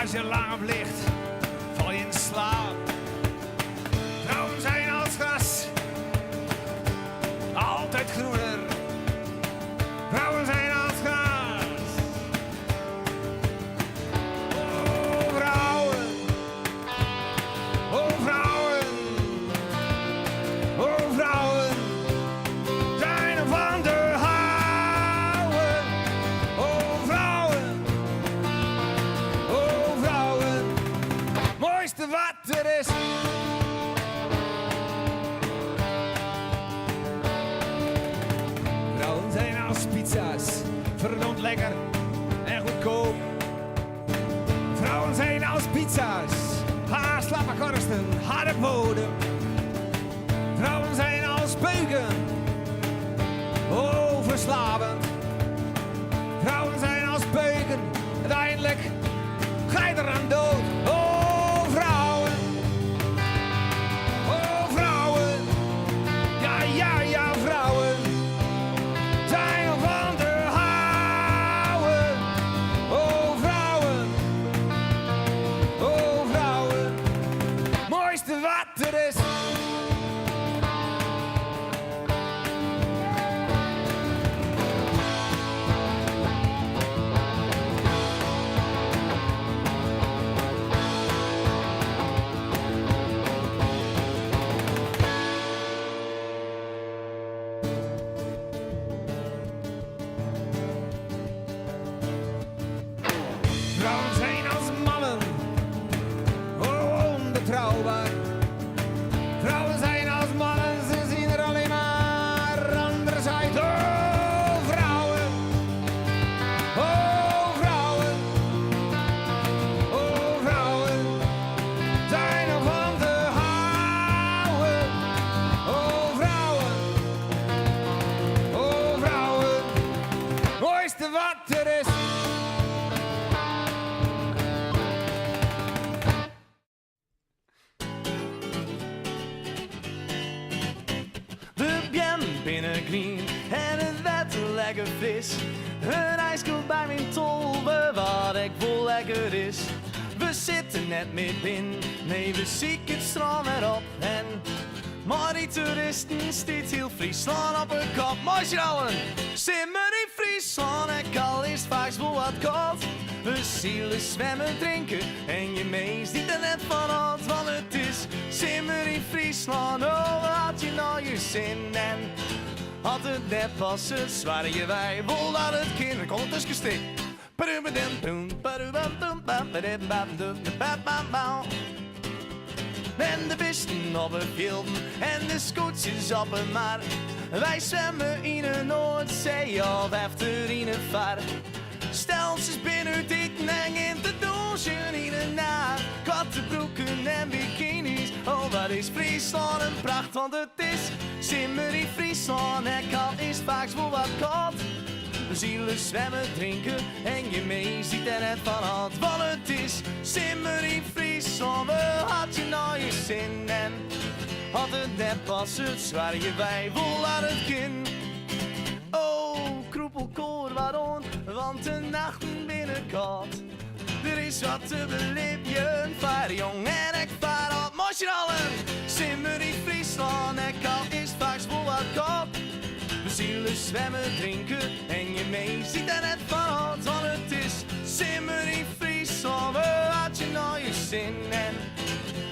Als je lang op ligt, val je in slaap. Vrouwen zijn als gras, altijd groener. Vrouwen zijn als gras. Oh vrouwen, oh vrouwen, oh vrouwen, zijn er van te houden. Oh vrouwen, oh vrouwen, mooiste wat er is. Vrouwen zijn als pizza's, verdomd lekker en goedkoop. Vrouwen zijn als pizza's, haar slappe korsten, harde bodem. Vrouwen zijn als beuken, oh verslavend. Vrouwen zijn als beuken, uiteindelijk ga je eraan dood. Oh vrouwen, oh vrouwen, ja ja ja vrouwen. Zijn er van te houden. Oh vrouwen, oh vrouwen, mooiste wat er is. Vrouwen zijn als mannen, oh onbetrouwbaar. Vrouwen zijn als mannen, ze zien er alleen maar anders uit. Oh vrouwen, oh vrouwen, oh vrouwen, zijn er van te houden. Oh vrouwen, oh vrouwen, mooiste wat er is. De bien binnengreen en het wetter lekker fris. Een ijskoud bij mijn tolbe, wat ik voel lekker is. We zitten net midden, nee we zien het strand erop. En maar die toeristen stiet heel Friesland op hun kop. Mooi allen, simmer in Friesland en al is vaak wel wat koud. We zielen zwemmen, drinken en je meest niet er net van ons. Want het is simmer in Friesland, oh wat had je nou je zin. En had het net pas het zware je wij, vol dat het kind komt tussen gestikt. En de bisten op het velden en de scootjes op het maar. Wij zwemmen in de Noordzee of efter in een vaart. Steltjes binnen eten en in de douchen in de nacht. Kattenbroeken en bikinis, oh wat is Friesland een pracht. Want het is simmer in Friesland en al is vaak wel wat koud. We zielen zwemmen, drinken en je mee ziet er net van hand. Want het is simmer in Friesland, we had je nou je zin. En had het net pas het zware je wij vol aan het kin. Oh, kroepelkoor waarom, want de nachten binnenkort. Er is wat te beleven, vaar jong en ik vaar op. Mooi allen, simmer in Friesland en al is vaak vol wat koud. We zielen zwemmen, drinken en je mee ziet er net van hand. Want het is simmer in Friesland, we had je nou je zin. En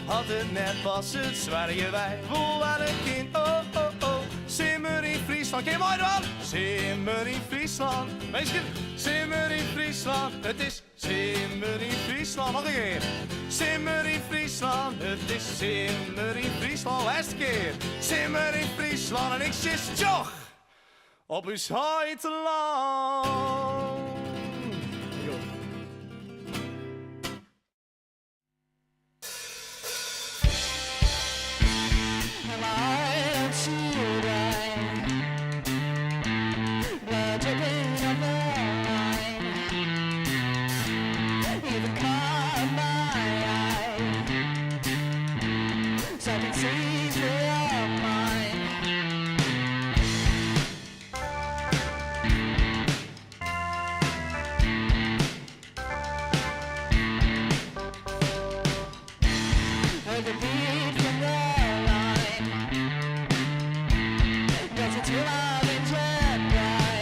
had het net pas het zware je wij vol aan het kind. Oh, oh, oh, simmer in Friesland. Kijk mooi dan. Simmer in Friesland. Meisje, simmer in Friesland. Het is simmer in Friesland. Nog een keer. Simmer in Friesland. Het is simmer in Friesland. Laatste keer. Simmer in Friesland. En ik zit tjoch op uw huid te lang. till I've been led by.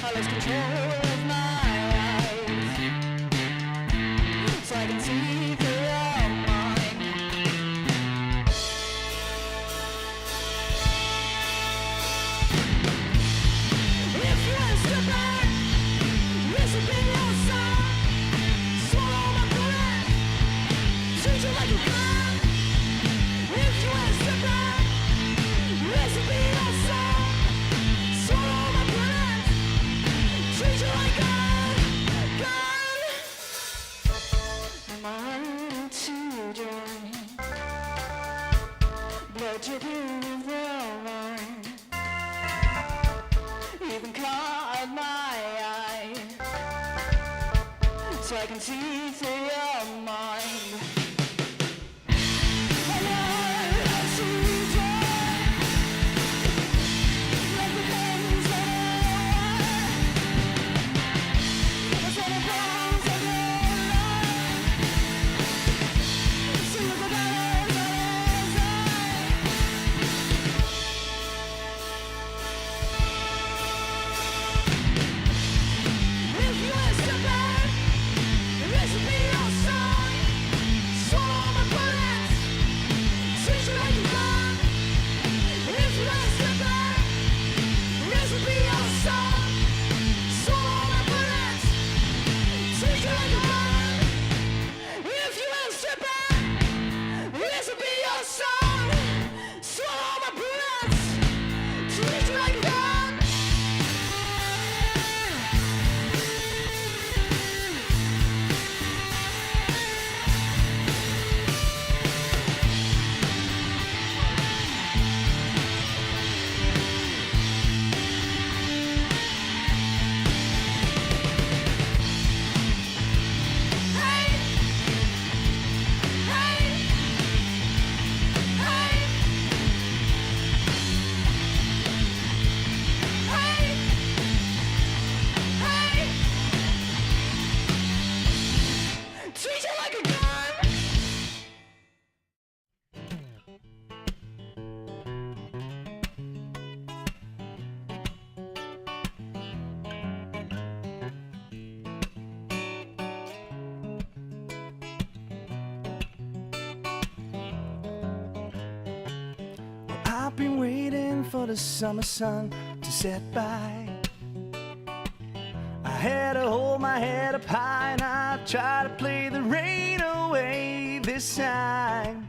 I lose control of my eyes, so I can see through your mind. If you want to step back, this will be your song. Swallow my bullet, treat you like a god. If you want to step back, this will be your song. Swallow my bullet, treat you like a god. My children, blood dripping with their wine. Even caught my eye, so I can see through your mind. And I see joy, like the things that I the bones of your life. See the battles that if you want to step back, this will be your song. Swallow my bullets, treat you like a god. If you want to step back, this will be your song. Swallow my bullets, treat you like a god. If you want to step back, this will be your song. Swallow my bullets, treat you like a god. Hey, hey, hey, hey, hey, treat you like a god. I've been waiting for the summer sun to set by. I had to hold my head up high and I try to play the rain away this time.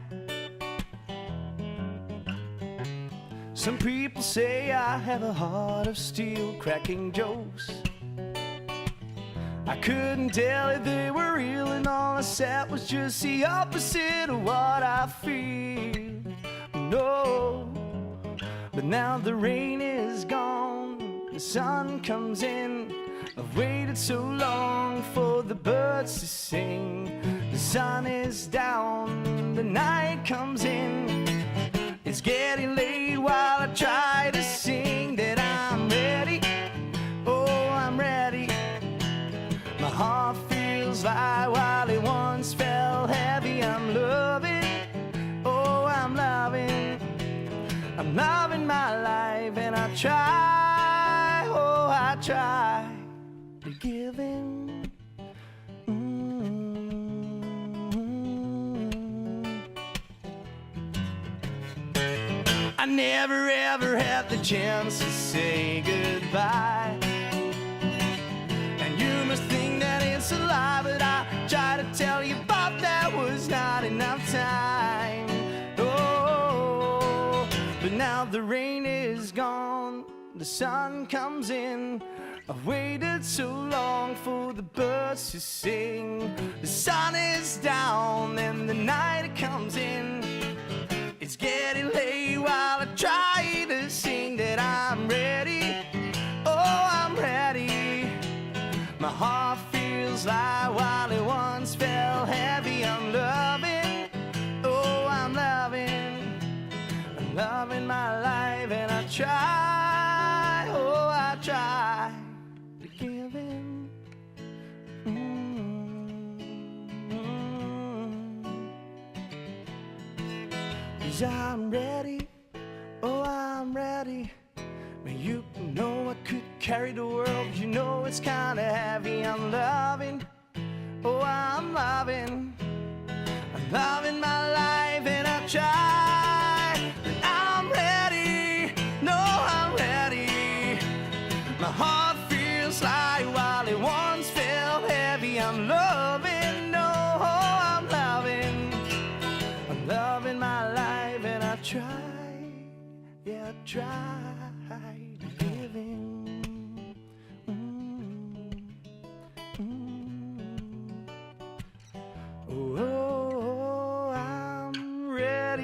Some people say I have a heart of steel, cracking jokes. I couldn't tell if they were real, and all I said was just the opposite of what I feel. No, but now the rain is gone, the sun comes in. I've waited so long for the birds to sing. The sun is down, the night comes in. It's getting late while I try to sing that I'm ready. Oh, I'm ready. My heart feels light while it once felt heavy. I'm loving, oh, I'm loving. I'm loving my life and I try, oh, I try to give in. I never ever had the chance to say goodbye. And you must think that it's a lie, but I try to tell you, but there was not enough time. Oh, but now the rain is gone, the sun comes in. I've waited so long for the birds to sing. The sun is down and the night comes in. It's getting late while I try to sing that I'm ready. Oh, I'm ready. My heart feels light while it once felt heavy. I'm loving, oh, I'm loving. I'm loving my life and I try, oh, I try to give in. 'Cause I'm ready, oh, carry the world, you know it's kinda heavy. I'm loving, oh I'm loving my life, and I try. I'm ready, no I'm ready. My heart feels light while it once felt heavy. I'm loving, no I'm loving my life, and I try, yeah I try to live in. Oh, I'm ready.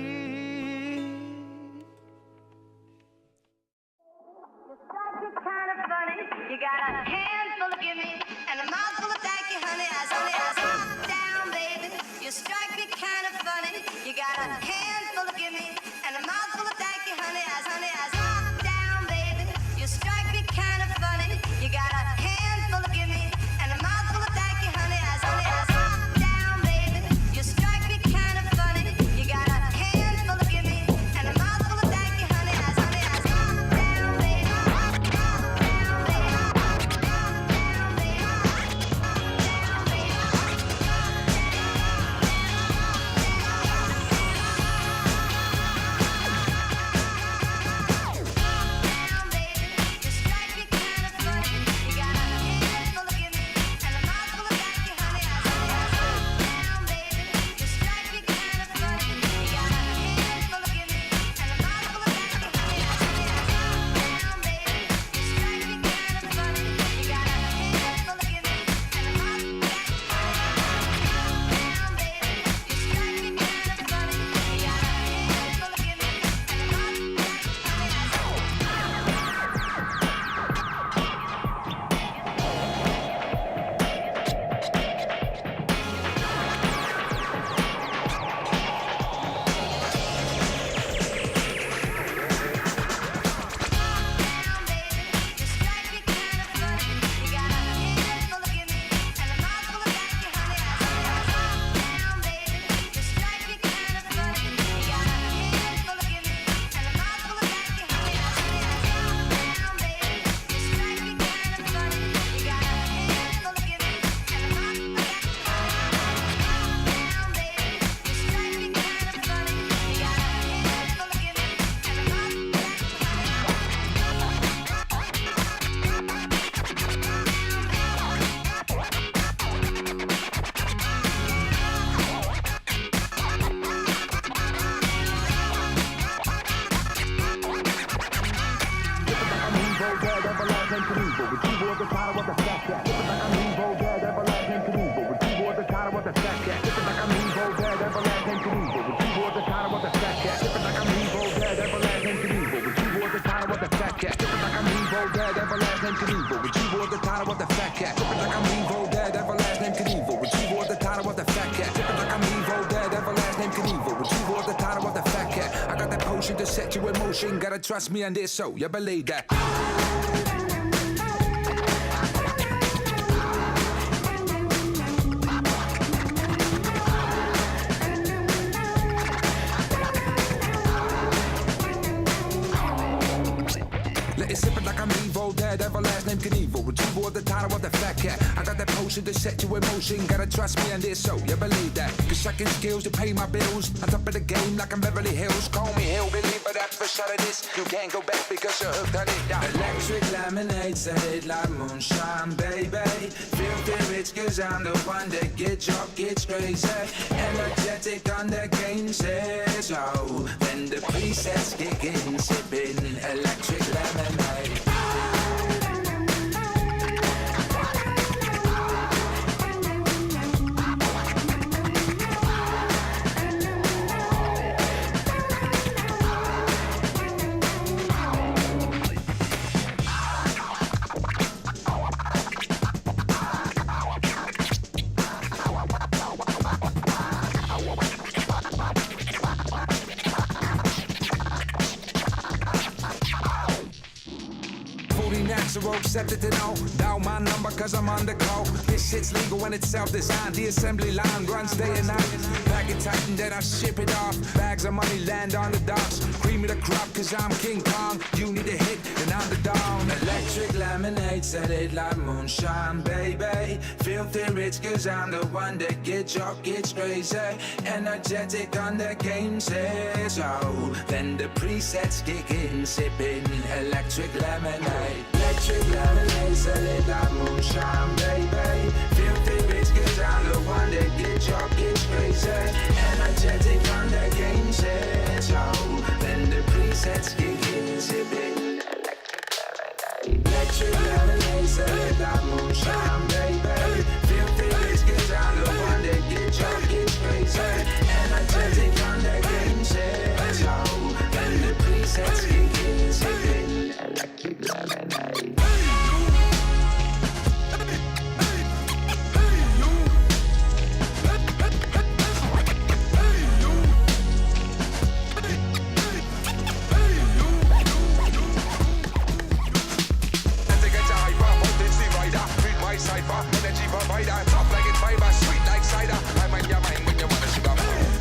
You strike me kind of funny. You got a handful of gimme and a mouthful of thank you, honey. As up, down, baby. You strike me kind of funny. You got a handful of gimme and a mouthful of thank you, honey. As up, down, baby. You strike me kind of funny. You got a handful of gimme and a mouthful of thank you, honey. As up, down, baby. You strike me kind of funny. You got a handful of gimme and a mouthful of thank you, honey. As up, down, baby. To set you in motion, gotta trust me on this, so you believe that. Let it sip it like I'm evil, daredevil, last name Knievel. Retrieval of the title of the fat cat. I got that potion to set you in motion, gotta trust me on this, so you believe that. Cause second skills to pay my bills, on top of the game like I'm Beverly Hills. Call me hillbilly, but after a shot of this, you can't go back because you're hooked on it. Electric lemonade's a hit like moonshine, baby. Filthy rich cause I'm the one that gets your kids crazy. Energetic on the game says, oh, then the presets kick in, sipping electric lemonade. Cicero accepted to know. Dial my number cause I'm on the call. This shit's legal when it's self-designed. The assembly line runs day and night. Pack it tight and then I ship it off. Bags of money land on the docks. Cream of the crop cause I'm King Kong. You need a hit and I'm the dawn. Electric lemonade, set it like moonshine, baby. Filthy rich cause I'm the one that gets your kids crazy. Energetic on the game says oh. Then the presets kick in, sipping electric lemonade. Electric lemonade, set it like moonshine, baby. Filthy rich cause I'm the one that gets your kids crazy. Energetic on the game says oh. Then the presets kick in, sipping electric lemonade, set it like moonshine, baby. Filthy rich cause I'm the one that gets your kids crazy. Energetic on the game says oh. Then the presets kick in, sipping electric lemonade. Cypher, energy provider, top like it's fiber, sweet like cider. I'm on your mind when you wanna sugar.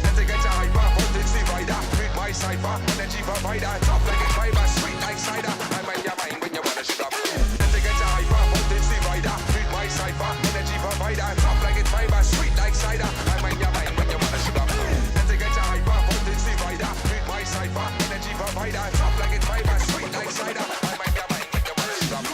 Then to get a hyper, voltage divider. Read my cypher, energy provider, top like it's fiber, sweet like cider. I'm on your mind when you wanna sugar. Then to get a hyper, voltage divider. Read my cypher, energy provider, top like it's fiber, sweet like cider. I'm on your mind when you wanna sugar. Then to get a hyper, voltage divider. Read my cypher, energy provider, top like it's fiber, sweet like cider. I'm on your mind when you wanna sugar.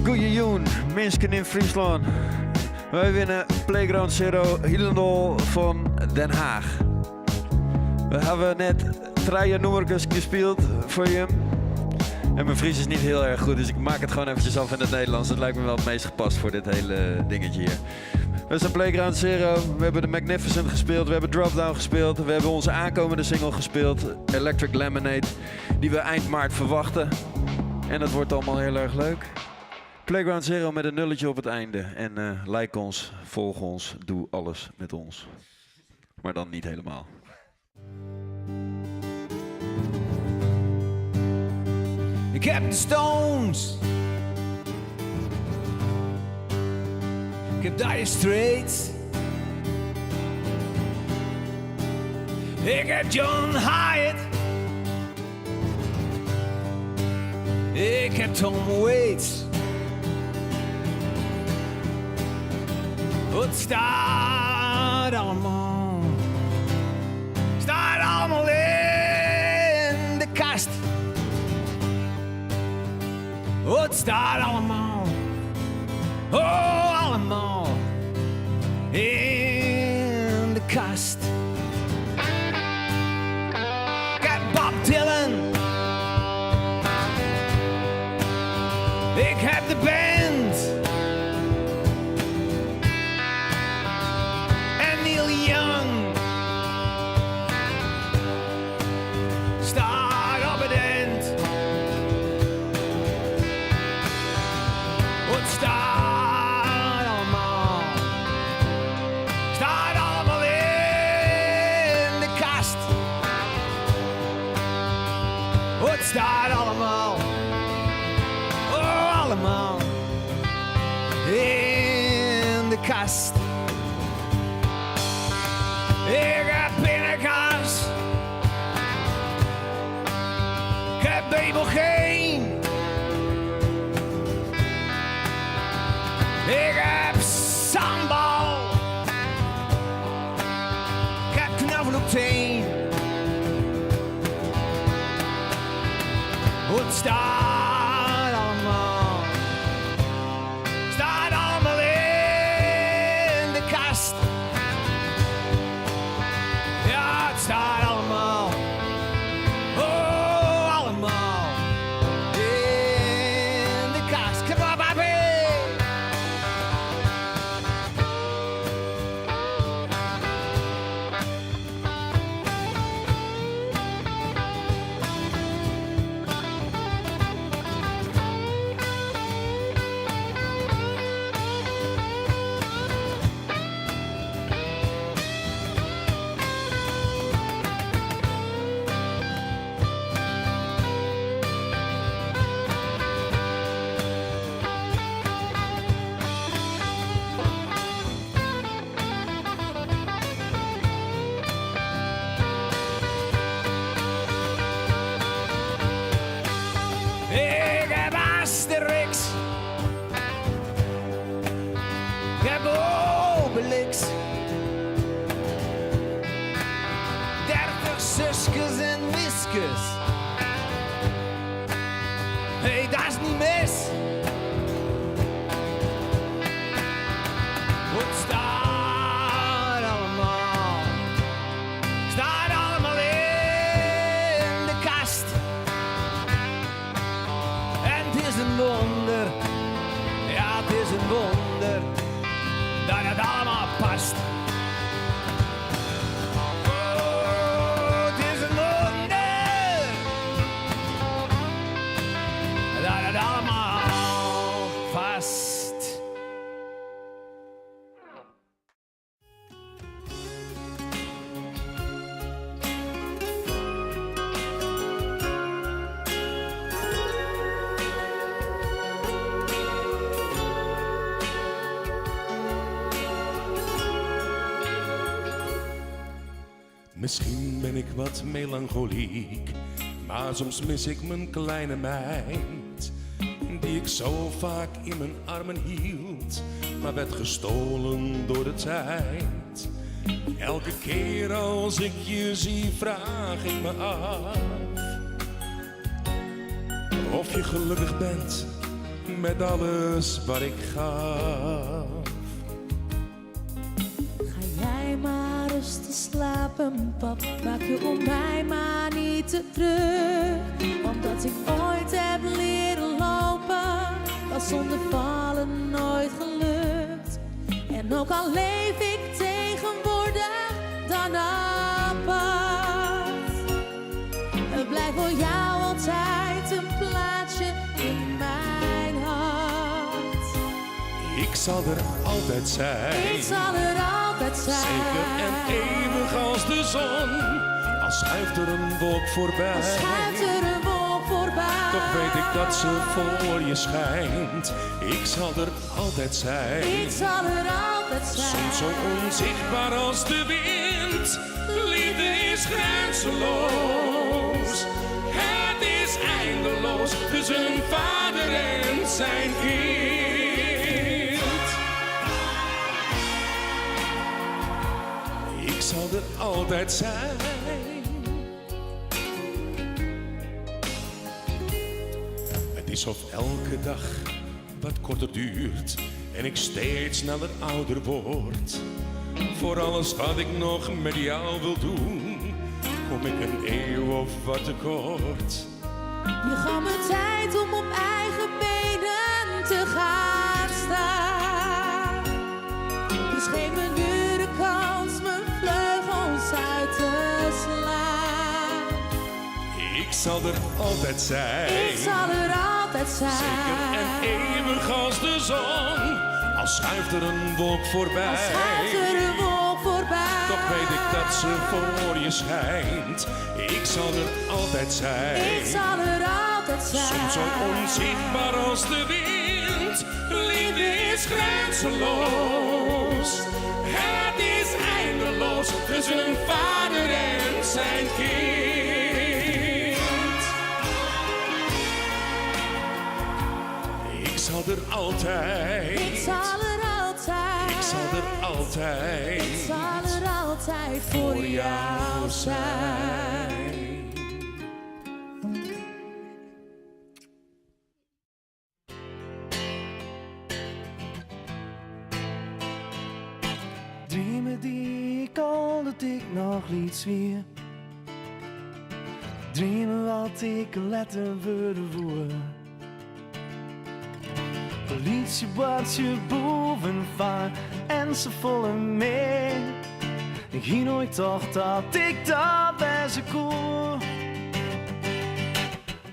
Goeiejoen, mensen in Friesland. Wij winnen Playground Zero Hilendal van Den Haag. We hebben net 3 nummers gespeeld voor je. En mijn Fries is niet heel erg goed, dus ik maak het gewoon eventjes af in het Nederlands. Dat lijkt me wel het meest gepast voor dit hele dingetje hier. We zijn Playground Zero, we hebben de Magnificent gespeeld, we hebben Dropdown gespeeld. We hebben onze aankomende single gespeeld, Electric Lemonade, die we eind maart verwachten. En dat wordt allemaal heel erg leuk. Playground Zero met een nulletje op het einde. En like ons, volg ons, doe alles met ons. Maar dan niet helemaal. Ik heb de Stones. Ik heb Dire Straits. Ik heb John Hyatt. Ik heb Tom Waits. Het staat allemaal in de kast. Het staat allemaal, oh allemaal in de kast. Ik heb Bob Dylan. Ik heb de band. En Neil Young staat op het eind. Het staat allemaal in de kast. Het staat allemaal, oh allemaal in de kast. Ik heb pindakaas. Ik heb bebelgeen. Ik heb sambal. Ik heb knoflookteen. Het staat allemaal in de kast. Ja, het staat allemaal, oh allemaal in de kast. Come on, baby. Ik heb Asterix. Ik heb Obelix. 30 zusjes en wiskus. Hey, dat is niet mis. Het staat allemaal in de kast. En het is een wonder, ja het is een wonder, dat het allemaal past. Oh, het is een wonder, dat het allemaal past. Misschien ben ik wat melancholiek, maar soms mis ik mijn kleine meid, die ik zo vaak in mijn armen hield, maar werd gestolen door de tijd. Elke keer als ik je zie, vraag ik me af of je gelukkig bent met alles wat ik gaf. Maar rustig slapen, pap, maak je om mij maar niet te druk. Omdat ik ooit heb leren lopen, was zonder vallen nooit gelukt. En ook al leef ik tegenwoordig dan apart, er blijft voor jou altijd een plaatsje in mijn hart. Ik zal er altijd zijn. Ik zal er altijd zijn. Zeker en eeuwig als de zon. Al schuift er een wolk voorbij. Al schuift er een wolk voorbij. Toch weet ik dat ze voor je schijnt. Ik zal er altijd zijn. Ik zal er altijd zijn. Soms zo onzichtbaar als de wind. Liefde is grenzeloos. Het is eindeloos. eindeloos tussen een vader en zijn kind. Ik zal er altijd zijn. Het is of elke dag wat korter duurt en ik steeds sneller ouder word. Voor alles wat ik nog met jou wil doen, kom ik een eeuw of wat tekort. Je gaf me tijd om op eigen benen te gaan staan. Dus geef me nu de kans mijn vleugels uit te slaan. Ik zal er altijd zijn. Ik zal er altijd zijn. Zeker en eeuwig als de zon. Al schuift er een wolk voorbij. Als schuift er een wolk voorbij. Toch weet ik dat ze voor je schijnt. Ik zal er altijd zijn. Ik zal er altijd zijn. Soms zo onzichtbaar als de wind. Liefde is grenzeloos. Het is eindeloos tussen een vader en zijn kind. Ik zal er altijd. Ik zal er altijd. Ik zal er altijd. Ik zal er altijd voor jou zijn. Dromen die ik al dat ik nog liet zwier. Dromen wat ik letter wilde voeren. Politie wat je boven van en ze volgen mee. Ik hier nooit dacht dat ik dat best kon.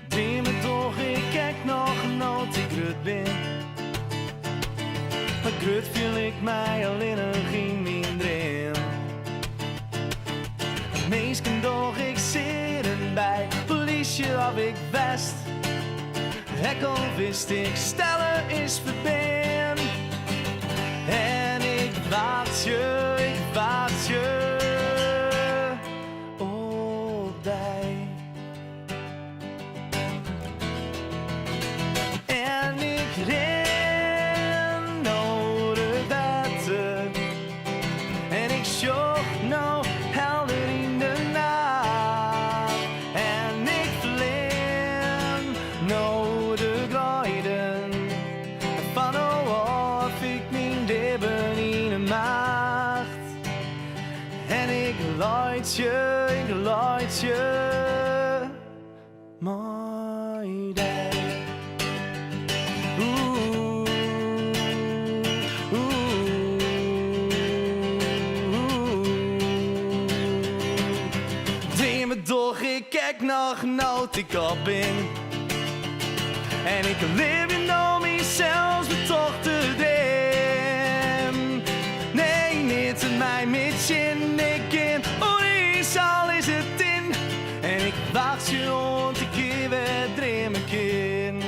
Dromen toch, ik kijk nog nooit ik rut ben. Maar grut viel ik mij alleen geen minder in. Meestal doch ik zitten bij politie of ik best. Hek al wist ik stellen is verbeen. En ik wacht je op die. En ik ren naar de wetten. En ik zocht nou helder in de nacht. En ik vlim naar de glijden. Van of ik mijn leven in de macht. En ik leid je, my day. Dream me doch, ik kijk nog nooit ik op ben. En ik leef je nou mezelf me toch te dem. Nee, niet in mij met je ik in. Oh, is al is het in. En ik wacht je rond, ik geef het dreamen kind.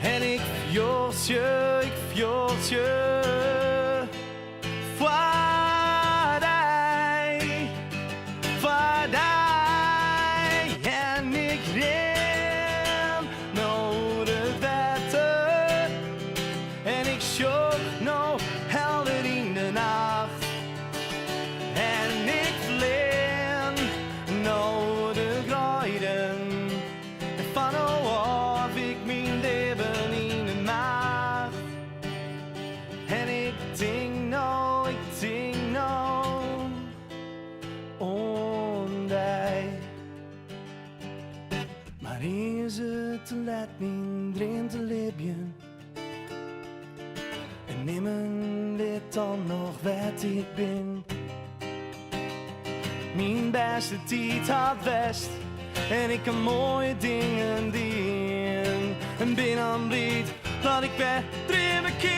En ik fjord je, Vaardij. En ik ren naar de wetten. En ik zoek nou helder in de nacht. En ik vlim naar de glijden. En van of ik mijn leven in de macht. En ik denk nou om die. Maar is het te laat mijn dream te leven? En niemand weet dan nog wat ik ben. Mijn beste tijd had best. En ik kan mooie dingen doen. En ben aan blij dat ik weer dreamen kan.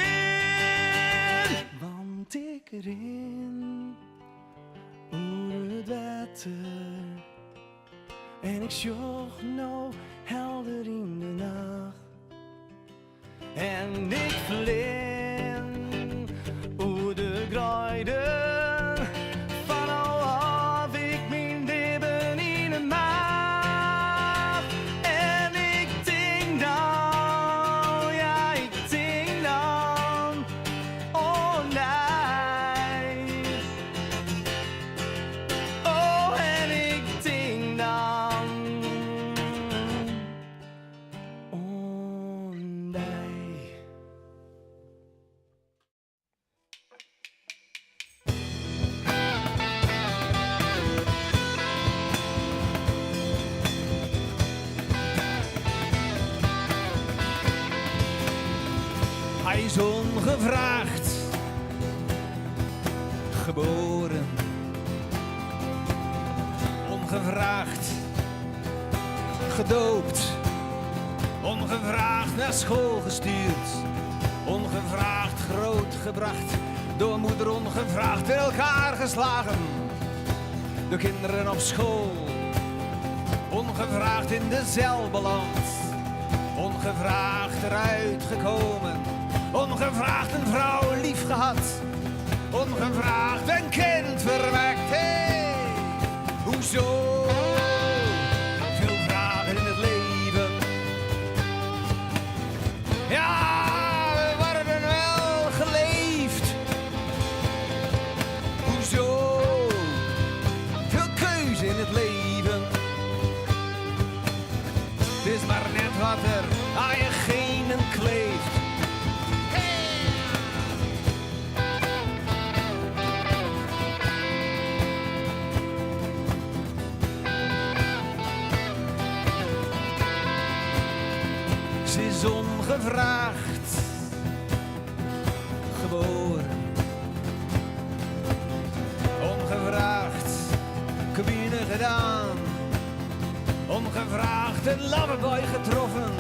Want ik ren over het water. En ik zocht nou helder in de nacht. En ik vlim over de glijden. Van of ik mijn leven in de macht. En ik is ongevraagd geboren. Ongevraagd gedoopt. Ongevraagd naar school gestuurd. Ongevraagd grootgebracht. Door moeder ongevraagd in elkaar geslagen. Door kinderen op school. Ongevraagd in de cel beland. Ongevraagd eruit gekomen. Ongevraagd een vrouw lief gehad. Ongevraagd een kind verwekt. Hey, hoezo? Veel vragen in het leven. Ja, we worden wel geleefd. Hoezo? Veel keuze in het leven. Het is maar net wat er aan je genen kleeft. Ze is ongevraagd geboren. Ongevraagd cabine gedaan. Ongevraagd een loverboy getroffen.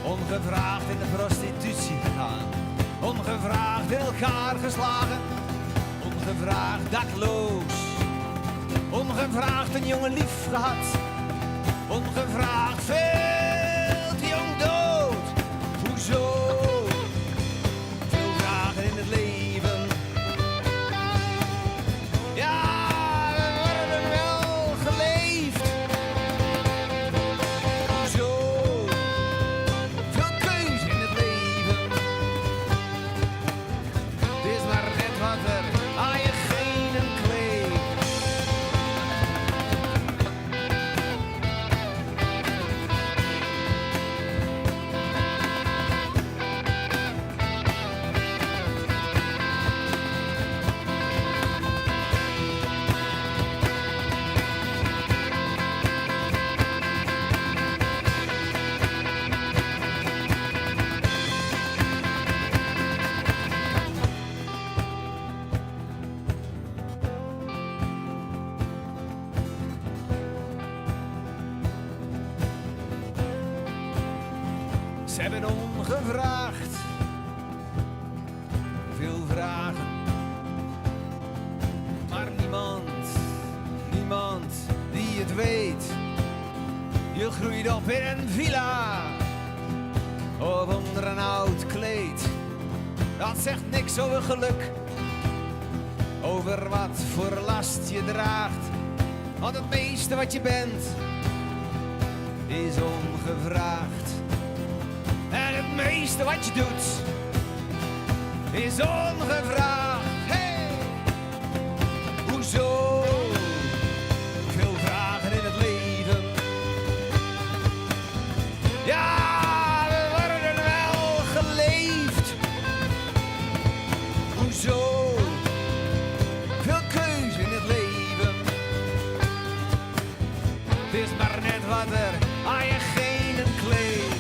Ongevraagd in de prostitutie gegaan. Ongevraagd in elkaar geslagen. Ongevraagd dakloos. Ongevraagd een jongen lief gehad. Ongevraagd veel te jong dood. Hoezo? Veel vragen in het leven. Ja, we worden wel geleefd. Hoezo? Veel keuze in het leven. Het is maar net wat er aan je genen kleeft. Ze hebben ongevraagd veel vragen, maar niemand die het weet. Je groeit op in een villa of onder een oud kleed. Dat zegt niks over geluk, over wat voor last je draagt. Want het meeste wat je bent is ongevraagd. En het meeste wat je doet is ongevraagd. Hey, hoezo? Veel vragen in het leven. Ja, we worden wel geleefd. Hoezo? Veel keuze in het leven. Het is maar net wat er aan je genen kleeft.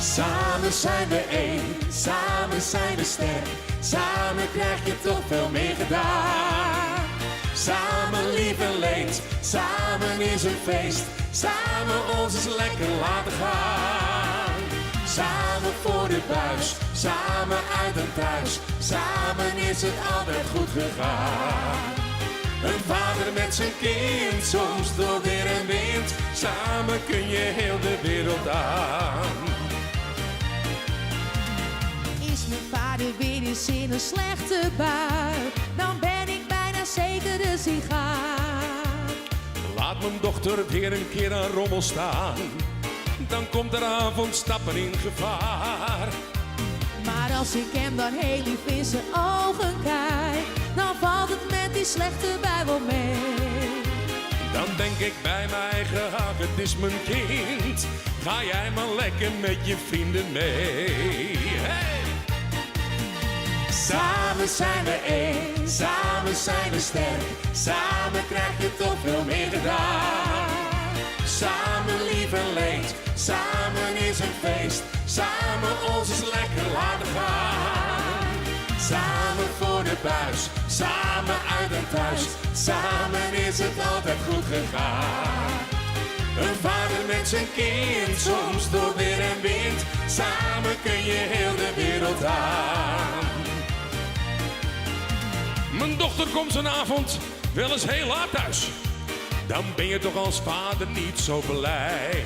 Samen zijn we één, samen zijn we sterk. Samen krijg je toch veel meer gedaan. Samen lief en leed, samen is een feest. Samen ons eens lekker laten gaan. Samen voor de buis, samen uit en thuis. Samen is het altijd goed gegaan. Een vader met zijn kind, soms door weer en wind. Samen kun je heel de wereld aan. Is mijn vader weer eens in een slechte bui, dan ben ik bijna zeker de sigaar. Laat mijn dochter weer een keer aan rommel staan, dan komt er avondstappen in gevaar. Maar als ik hem dan heel lief in zijn ogen kijk, dan valt het met die slechte bui wel mee. Dan denk ik bij mijn eigen, ach, het is mijn kind. Ga jij maar lekker met je vrienden mee. Hey! Samen zijn we één, samen zijn we sterk. Samen krijg je toch veel meer gedaan. Samen lief en leed, samen is een feest. Samen ons eens lekker laten gaan. Samen voor de buis, samen uit en thuis. Samen is het altijd goed gegaan. Een vader met zijn kind, soms door weer en wind. Samen kun je heel de wereld aan. Mijn dochter komt vanavond wel eens heel laat thuis. Dan ben je toch als vader niet zo blij.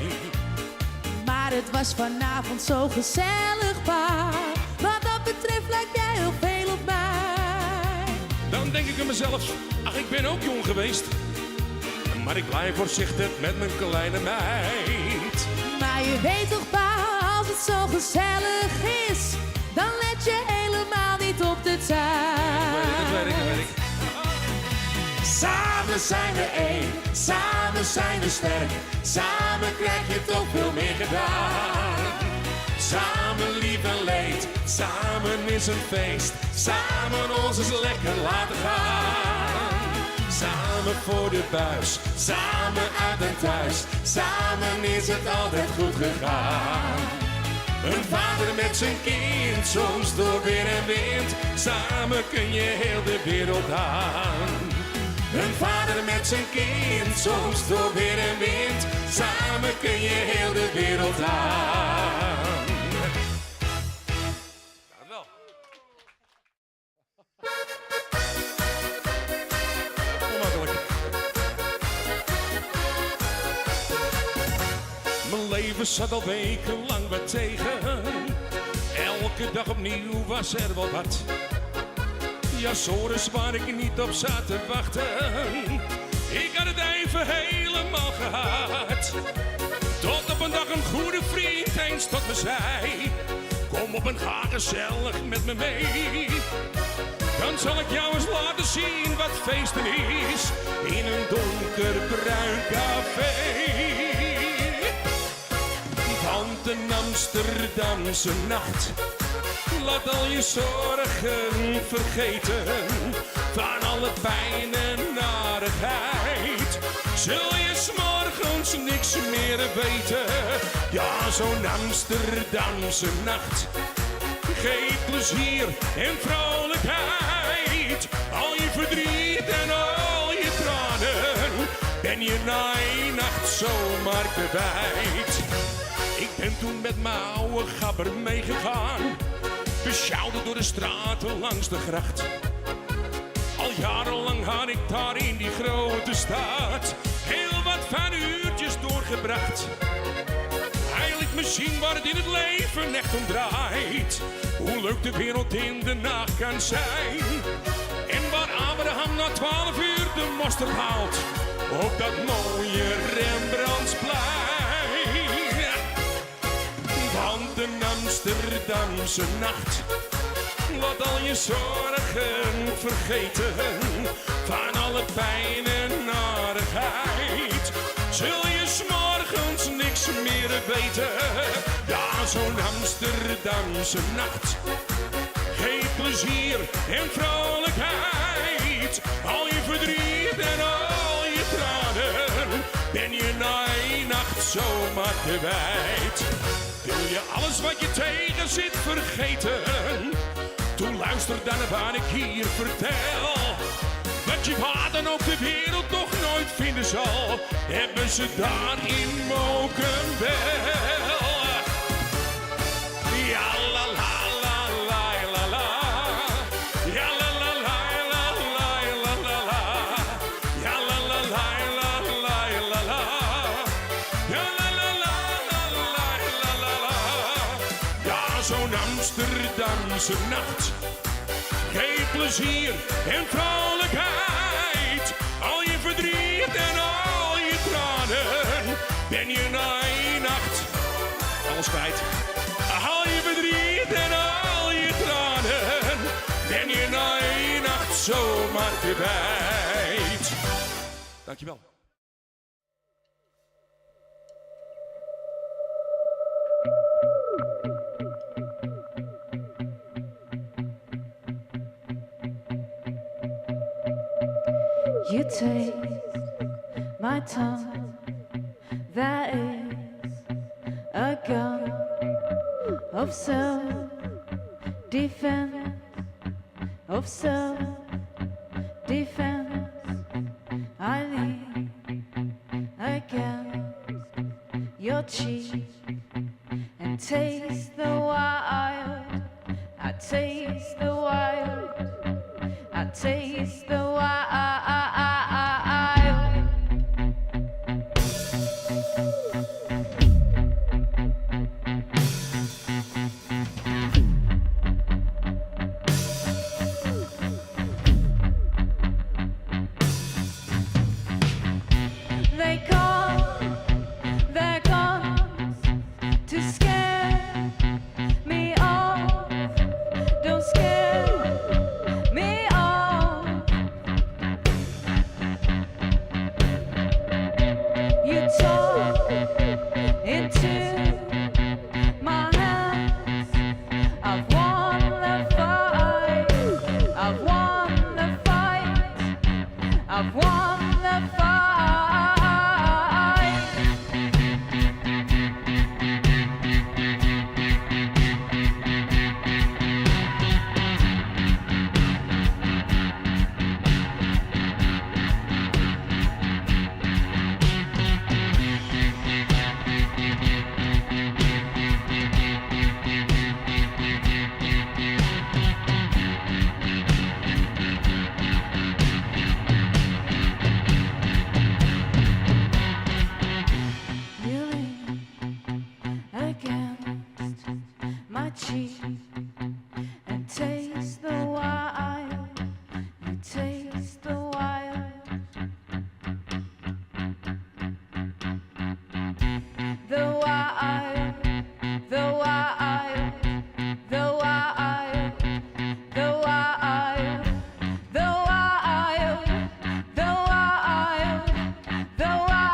Maar het was vanavond zo gezellig, pa. Wat dat betreft lijkt jij heel veel op mij. Dan denk ik aan mezelf, ach, ik ben ook jong geweest. Maar ik blijf voorzichtig met mijn kleine meid. Maar je weet toch, pa, als het zo gezellig is, dan let je helemaal niet op de tijd. Dat weet ik. Samen zijn we één, samen zijn we sterk. Samen krijg je toch veel meer gedaan. Samen lief en leed, samen is een feest. Samen ons eens lekker laten gaan. Samen voor de buis, samen uit en thuis. Samen is het altijd goed gegaan. Een vader met zijn kind, soms door weer en wind. Samen kun je heel de wereld aan. Een vader met zijn kind, soms door weer en wind. Samen kun je heel de wereld aan. Gaat wel. Onmakkelijk. Mijn leven zat al wekenlang wat tegen. Elke dag opnieuw was er wel wat. Ja, sores waar ik niet op zat te wachten. Ik had het even helemaal gehad. Tot op een dag een goede vriend eens tot me zei: kom op en ga gezellig met me mee. Dan zal ik jou eens laten zien wat feesten is in een donkerbruin café. Want een Amsterdamse nacht laat al je zorgen vergeten. Van alle pijn en narigheid zul je 's morgens niks meer weten. Ja, zo'n Amsterdamse nacht geeft plezier en vrolijkheid. Al je verdriet en al je tranen ben je na een nacht zomaar kwijt. Ik ben toen met mijn oude gabber meegegaan, besjouwde door de straten langs de gracht. Al jarenlang had ik daar in die grote stad heel wat fijne uurtjes doorgebracht. Hij liet me zien waar het in het leven echt om draait. Hoe leuk de wereld in de nacht kan zijn. En waar Abraham na 12 uur de mosterd haalt op dat mooie Rembrandtsplein. Want een Amsterdamse nacht laat al je zorgen vergeten. Van alle pijn en narigheid zul je 's morgens niks meer weten. Ja, zo'n Amsterdamse nacht geeft plezier en vrolijkheid. Al je verdriet en al je tranen ben je na een nacht zomaar kwijt. Wil je alles wat je tegen zit vergeten? Toen luister dan naar wat ik hier vertel. Wat je waar dan ook de wereld nog nooit vinden zal, hebben ze daar in Moken wel. Ja la la la la la la. Ja la la la la la la la la. Ja la la la la la la la. Ja la la la la la la la. Ja, zo'n Amsterdamse nacht geeft plezier en vrolijkheid. Al je verdriet en al je tranen ben je na een nacht alles kwijt. Al je verdriet en al je tranen ben je na een nacht zo kwijt. Dankjewel. You take my tongue, that is a gun of self-defense, of self-defense. I lean against your cheek and taste the wild. I taste the wild. I taste the wild. They call their guns to scare me off. Don't scare me off. You talk into my hands. I've won the fight. I've won the fight. I've won the fight. You lean against my cheek and taste the wild. You taste the wild. The wild, the wild, the wild, the wild, the wild, the wild, the wild.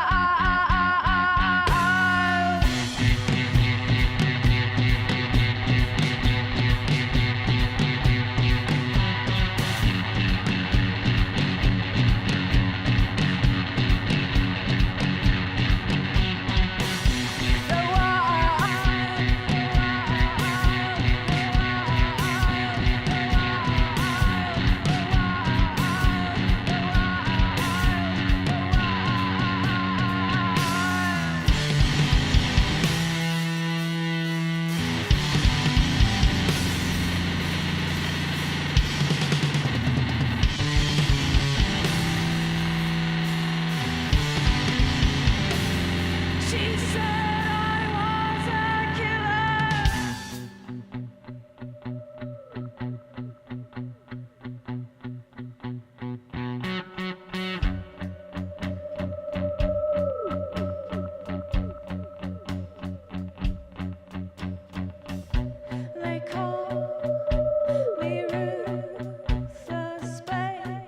She said I was a killer. They call me ruthless, babe.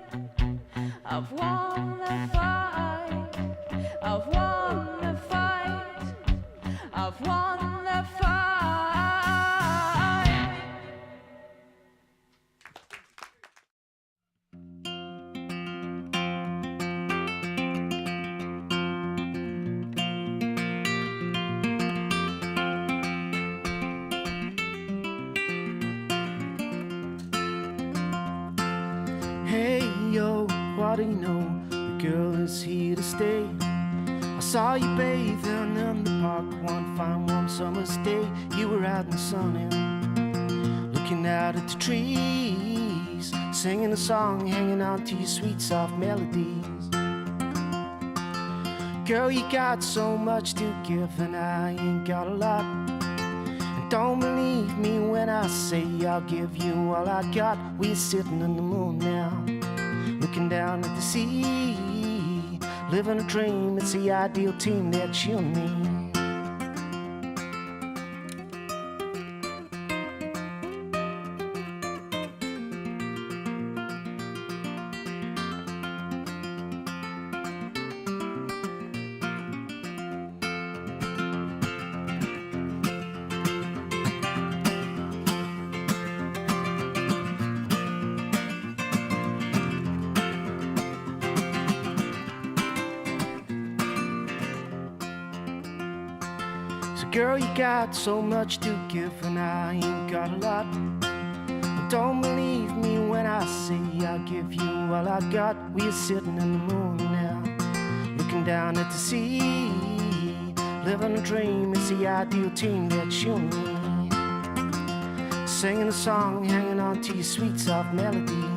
I've won the fight. I've won the fight. I've won the fight. Hey yo, what do you know? The girl is here to stay. I saw you bathing in the park one fine warm summer's day. You were out in the sun and looking out at the trees, singing a song, hanging on to your sweet soft melodies. Girl, you got so much to give and I ain't got a lot. And don't believe me when I say I'll give you all I got. We're sitting in the moon now, looking down at the sea, living a dream. It's the ideal team, that's you and me. Girl, you got so much to give, and I ain't got a lot. Don't believe me when I say I'll give you all I got. We're sitting in the moon now, looking down at the sea, living a dream. It's the ideal team that you need, singing a song, hanging on to your sweet soft melody.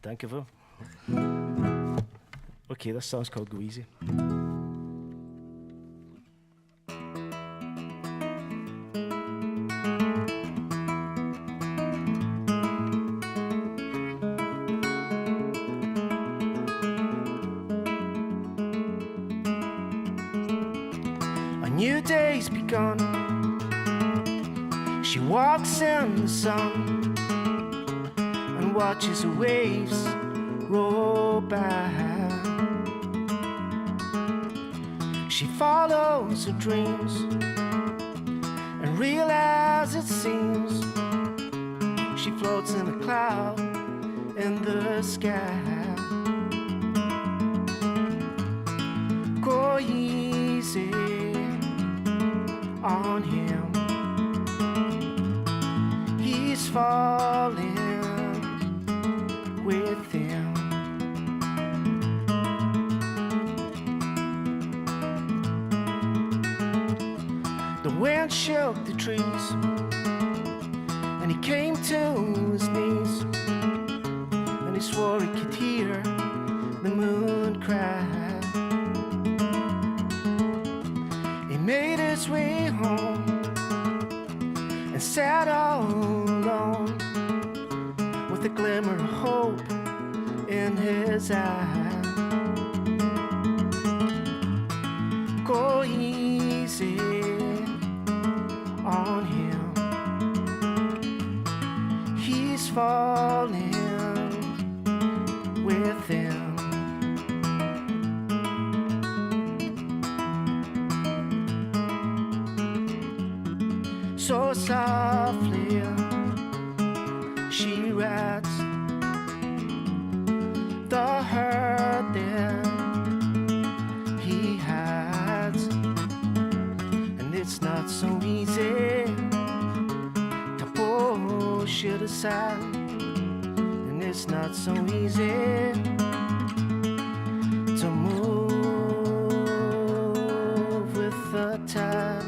Dankjewel. Okay, that song's called Go Easy. A new day's begun. She walks in the sun and watches the waves roll by. She follows her dreams and realizes it seems she floats in a cloud in the sky. Go easy on him, he's falling with him. The wind shook the trees and he came to his knees, and he swore he could hear the moon cry. He made his way home and sat all alone with a glimmer of hope in his eye. Go easy on him, he's falling with him. So softly she rides the hurt that he hides, and it's not so easy to push it aside, and it's not so easy to move with the tide.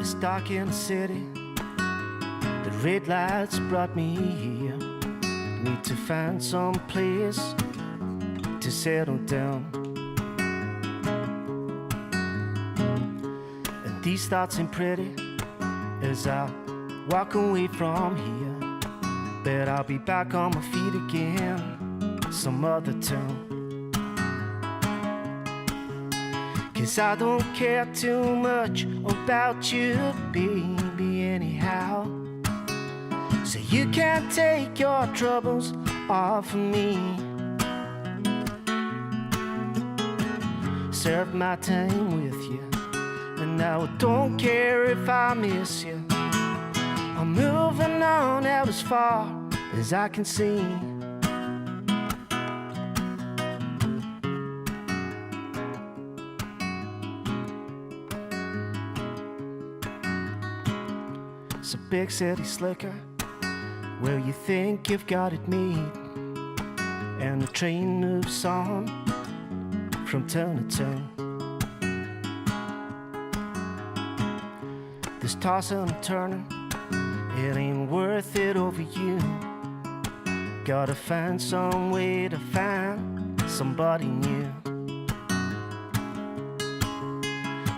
It's dark in the city. The red lights brought me here. Need to find some place to settle down. And these thoughts ain't pretty as I walk away from here. But I'll be back on my feet again some other time. 'Cause I don't care too much about you, baby, anyhow. So you can't take your troubles off of me. Served my time with you, and now I don't care if I miss you. I'm moving on out as far as I can see. It's a big city slicker where you think you've got it made, and the train moves on from town to town. This tossing and turning, it ain't worth it over you. Gotta find some way to find somebody new.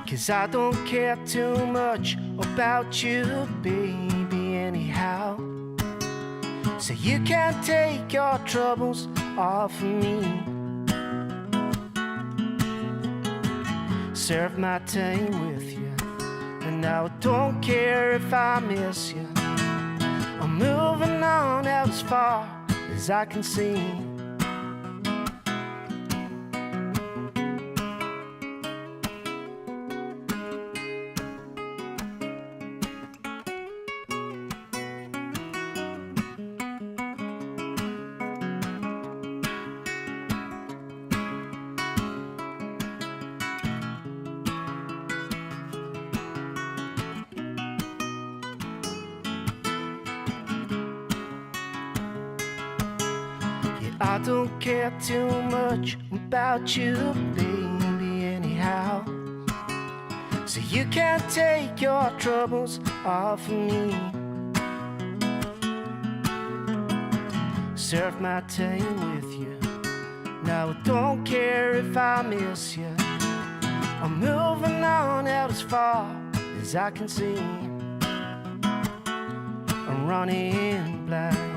'Cause I don't care too much about you, baby, anyhow. So you can't take your troubles off of me. Served my time with you, and now I don't care if I miss you. I'm moving on out as far as I can see. I don't care too much about you, baby, anyhow. So you can't take your troubles off of me. Served my time with you, now I don't care if I miss you. I'm moving on out as far as I can see. I'm running blind.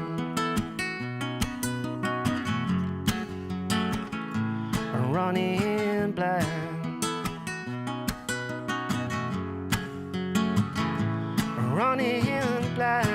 Running blind, running blind.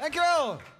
Dankjewel.